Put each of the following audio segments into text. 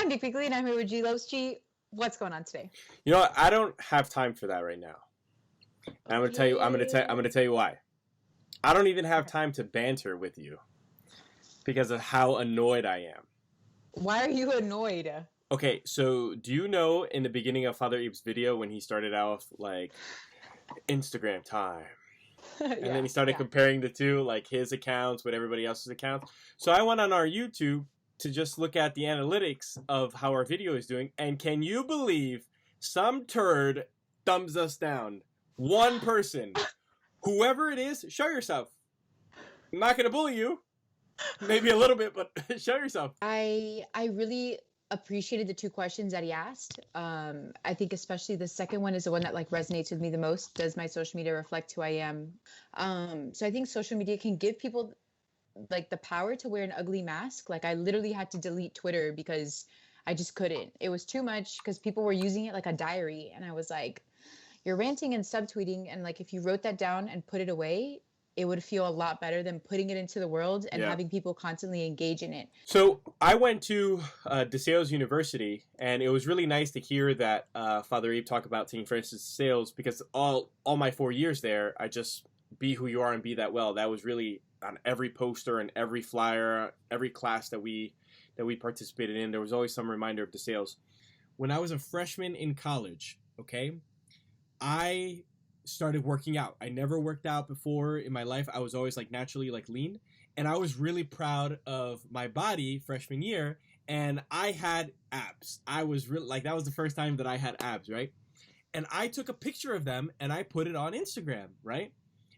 Hi, Nick Weekly, and I'm here with G Loves G. What's going on today? You know what? I don't have time for that right now. And I'm gonna tell you. I'm Okay. gonna tell you why. I don't even have Okay. time to banter with you because of how annoyed I am. Why are you annoyed? Okay, so do you know in the beginning of Father Abe's video when he started off like Instagram time, and then Yeah, he started yeah. comparing the two, like his accounts with everybody else's accounts. So I went on our YouTube to just look at the analytics of how our video is doing, and can you believe some turd thumbs us down? One person, whoever it is, show yourself. I'm not gonna bully you, maybe a little bit, but show yourself. I really appreciated the two questions that he asked. I think especially the second one is the one that like resonates with me the most. Does my social media reflect who I am? So I think social media can give people like the power to wear an ugly mask. Like I literally had to delete Twitter because I just couldn't. It was too much because people were using it like a diary, and I was like, you're ranting and subtweeting, and like if you wrote that down and put it away, it would feel a lot better than putting it into the world and Yeah. having people constantly engage in it. So I went to DeSales University, and it was really nice to hear that Father Abe talk about St. Francis de Sales because all my 4 years there, I just be who you are and be that well. That was really on every poster and every flyer, every class that we participated in. There was always some reminder of DeSales. When I was a freshman in college, okay, I started working out. I never worked out before in my life. I was always like naturally like lean, and I was really proud of my body freshman year, and I had abs. I was really like that was the first time that I had abs, right? And I took a picture of them and I put it on Instagram, right?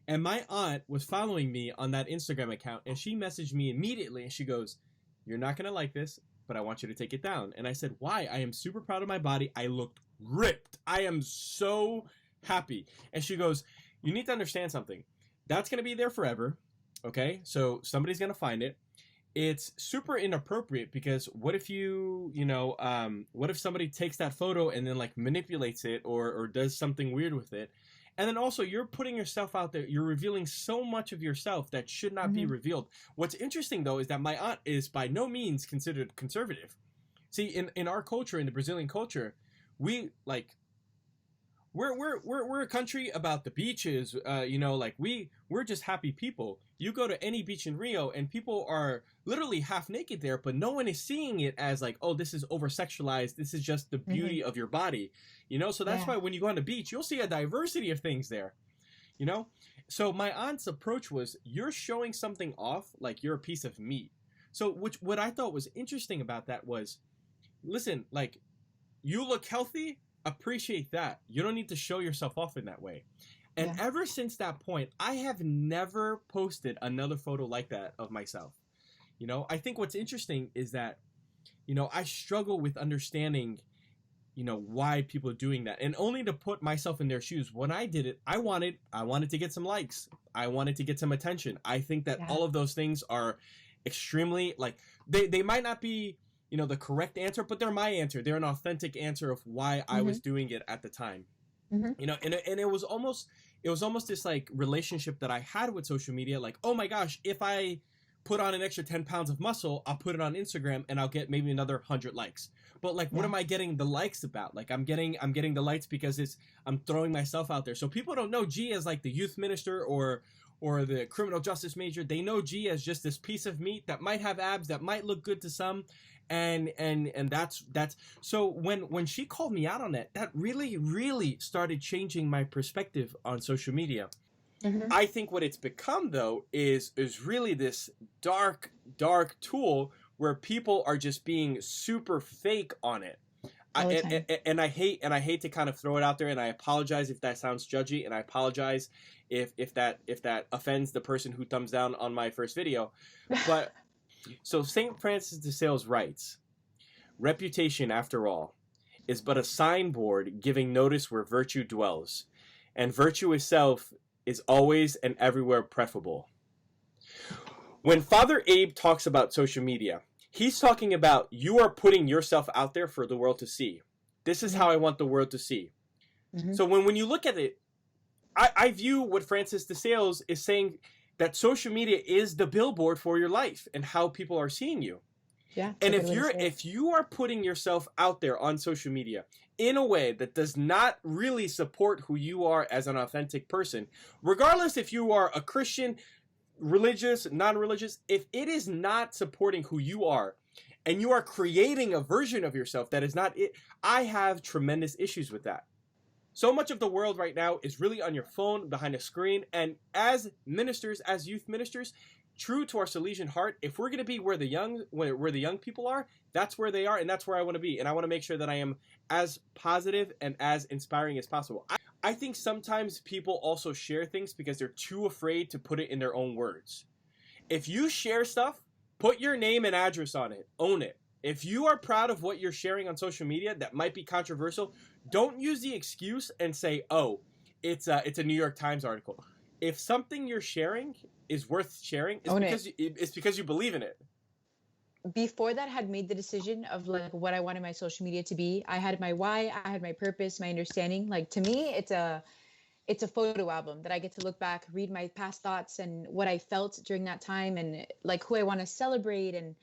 And my aunt was following me on that Instagram account, and she messaged me immediately and she goes, "You're not going to like this, but I want you to take it down." And I said, "Why?" "I am super proud of my body. I looked ripped. I am so happy." And she goes, "You need to understand something. That's going to be there forever. Okay? So somebody's going to find it. It's super inappropriate because what if what if somebody takes that photo and then like manipulates it or does something weird with it? And then also you're putting yourself out there. You're revealing so much of yourself that should not be Mm-hmm. revealed." What's interesting though is that my aunt is by no means considered conservative. See, in our culture, in the Brazilian culture, we like we're a country about the beaches. Like we're just happy people. You go to any beach in Rio, and people are literally half naked there, but no one is seeing it as like, oh, this is over sexualized. This is just the Mm-hmm. beauty of your body. So that's Yeah. why when you go on the beach, you'll see a diversity of things there. You know. So my aunt's approach was, you're showing something off like you're a piece of meat. So which what I thought was interesting about that was, listen, like you look healthy, appreciate that. You don't need to show yourself off in that way. And Yeah. ever since that point, I have never posted another photo like that of myself. I think what's interesting is that, I struggle with understanding, why people are doing that. And only to put myself in their shoes, when I did it, I wanted to get some likes. I wanted to get some attention. I think that Yeah. all of those things are extremely like they might not be the correct answer, but they're my answer. They're an authentic answer of why I Mm-hmm. was doing it at the time. Mm-hmm. And it was almost this like relationship that I had with social media. Like, oh my gosh, if I put on an extra 10 pounds of muscle, I'll put it on Instagram and I'll get maybe another 100 likes. But like, what Yeah. am I getting the likes about? Like, I'm getting the likes because I'm throwing myself out there. So people don't know G as like the youth minister or the criminal justice major. They know G as just this piece of meat that might have abs, that might look good to some. And that's so when she called me out on it, that really really started changing my perspective on social media. Mm-hmm. I think what it's become though is really this dark tool where people are just being super fake on it. I, All the and, time. and I hate to kind of throw it out there, and I apologize if that sounds judgy, and I apologize if that offends the person who thumbs down on my first video. But so St. Francis de Sales writes, "Reputation, after all, is but a signboard giving notice where virtue dwells, and virtue itself is always and everywhere preferable." When Father Abe talks about social media, he's talking about you are putting yourself out there for the world to see. This is Mm-hmm. how I want the world to see. Mm-hmm. So when you look at it, I view what Francis de Sales is saying, that social media is the billboard for your life and how people are seeing you. Yeah, it's a And good way to say it. if you are putting yourself out there on social media in a way that does not really support who you are as an authentic person, regardless if you are a Christian, religious, non-religious, if it is not supporting who you are and you are creating a version of yourself that is not it, I have tremendous issues with that. So much of the world right now is really on your phone, behind a screen, and as ministers, as youth ministers, true to our Salesian heart, if we're going to be where the young people are, that's where they are, and that's where I want to be. And I want to make sure that I am as positive and as inspiring as possible. I think sometimes people also share things because they're too afraid to put it in their own words. If you share stuff, put your name and address on it. Own it. If you are proud of what you're sharing on social media that might be controversial, don't use the excuse and say, "Oh, it's a New York Times article." If something you're sharing is worth sharing, it's because you believe in it. Before that, I had made the decision of like what I wanted my social media to be. I had my why, I had my purpose, my understanding. Like to me, it's a photo album that I get to look back, read my past thoughts and what I felt during that time, and like who I want to celebrate, and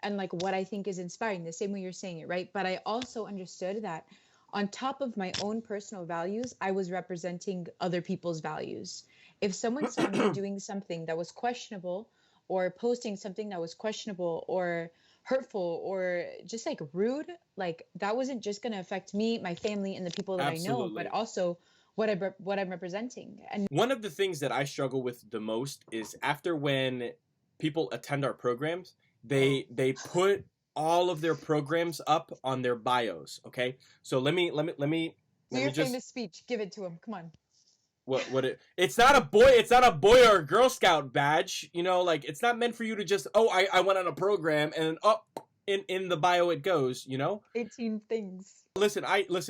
like what I think is inspiring, the same way you're saying it, right? But I also understood that on top of my own personal values, I was representing other people's values. If someone saw me doing something that was questionable, or posting something that was questionable or hurtful or just like rude, like that wasn't just going to affect me, my family, and the people that I know, but Absolutely. also what I'm representing. And One of the things that I struggle with the most is after when people attend our programs, they put all of their programs up on their bios. Okay, so do let me your just famous speech, give it to him. Come on. it's not a boy or a Girl Scout badge. You know, like it's not meant for you to just I went on a program and in the bio it goes. You know, 18 things. Listen,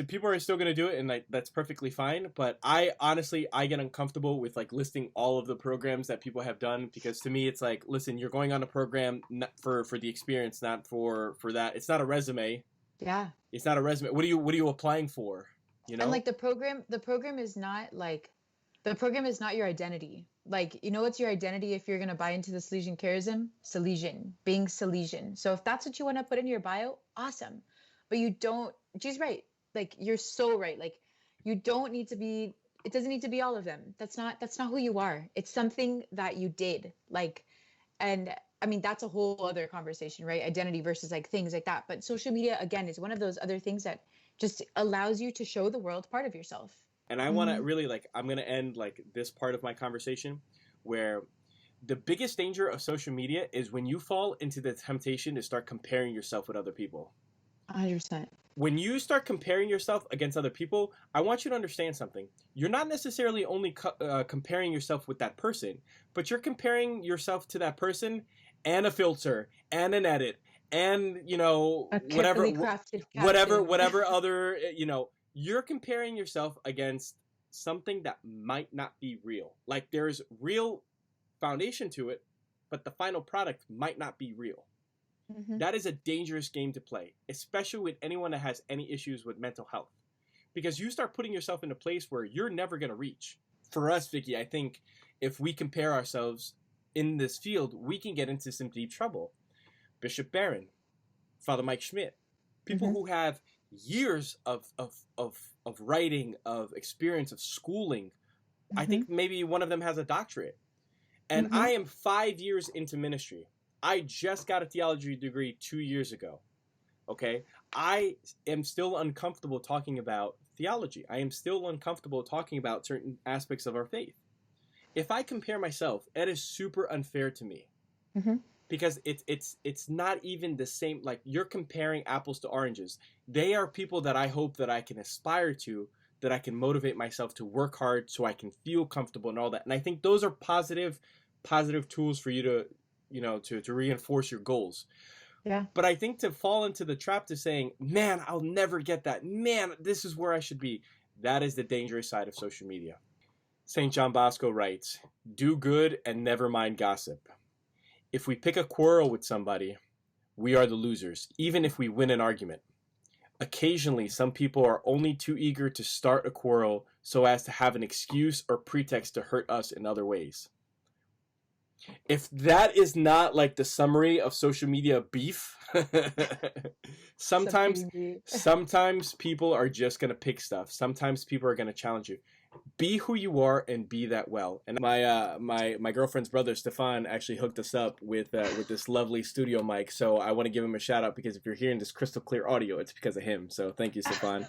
people are still gonna do it, and like that's perfectly fine. But I honestly I get uncomfortable with like listing all of the programs that people have done, because to me it's like, listen, you're going on a program not for the experience, not for that. It's not a resume. Yeah. It's not a resume. What are you applying for? You And know? like the program is not like, the program is not your identity. Like, you know, what's your identity if you're going to buy into the Salesian charism? Salesian, being Salesian. So if that's what you want to put in your bio, awesome. But you don't, she's right. Like, you're so right. Like, you don't need to be, it doesn't need to be all of them. That's not who you are. It's something that you did. Like, and I mean, that's a whole other conversation, right? Identity versus like things like that. But social media, again, is one of those other things that just allows you to show the world part of yourself. And I want to really like, I'm going to end like this part of my conversation where the biggest danger of social media is when you fall into the temptation to start comparing yourself with other people. 100%. When you start comparing yourself against other people, I want you to understand something. You're not necessarily only comparing yourself with that person, but you're comparing yourself to that person and a filter and an edit and, you know, whatever other, you know, you're comparing yourself against something that might not be real. Like there's real foundation to it, but the final product might not be real. Mm-hmm. That is a dangerous game to play, especially with anyone that has any issues with mental health, because you start putting yourself in a place where you're never going to reach. For us, Vicky, I think if we compare ourselves in this field, we can get into some deep trouble. Bishop Barron, Father Mike Schmidt, people who have years of writing, of experience, of schooling. I think maybe one of them has a doctorate. And I am 5 years into ministry. I just got a theology degree 2 years ago. Okay? I am still uncomfortable talking about theology. I am still uncomfortable talking about certain aspects of our faith. If I compare myself, it is super unfair to me. Because it's not even the same. Like, you're comparing apples to oranges. They are people that I hope that I can aspire to, that I can motivate myself to work hard so I can feel comfortable and all that. And I think those are positive tools for you to, you know, to reinforce your goals. Yeah. But I think to fall into the trap to saying, man, I'll never get that. Man, this is where I should be. That is the dangerous side of social media. St. John Bosco writes, do good and never mind gossip. If we pick a quarrel with somebody, we are the losers, even if we win an argument. Occasionally, some people are only too eager to start a quarrel so as to have an excuse or pretext to hurt us in other ways. If that is not like the summary of social media beef, sometimes Subcommunity. sometimes people are just gonna pick stuff. Sometimes people are gonna challenge you. Be who you are and be that well. And my girlfriend's brother Stefan actually hooked us up with this lovely studio mic. So I want to give him a shout out, because if you're hearing this crystal clear audio, it's because of him. So thank you, Stefan.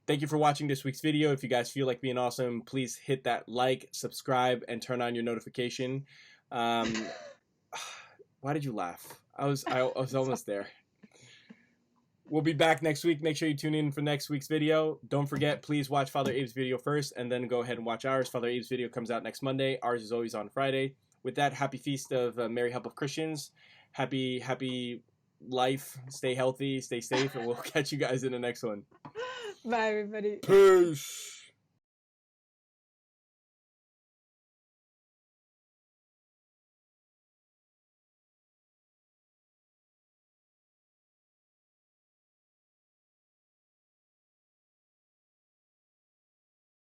Thank you for watching this week's video. If you guys feel like being awesome, please hit that like, subscribe, and turn on your notification. Why did you laugh? I was almost there. We'll be back next week. Make sure you tune in for next week's video. Don't forget, please watch Father Abe's video first, and then go ahead and watch ours. Father Abe's video comes out next Monday. Ours is always on Friday. With that, happy feast of Merry Help of Christians. Happy life. Stay healthy, stay safe, and we'll catch you guys in the next one. Bye, everybody. Peace.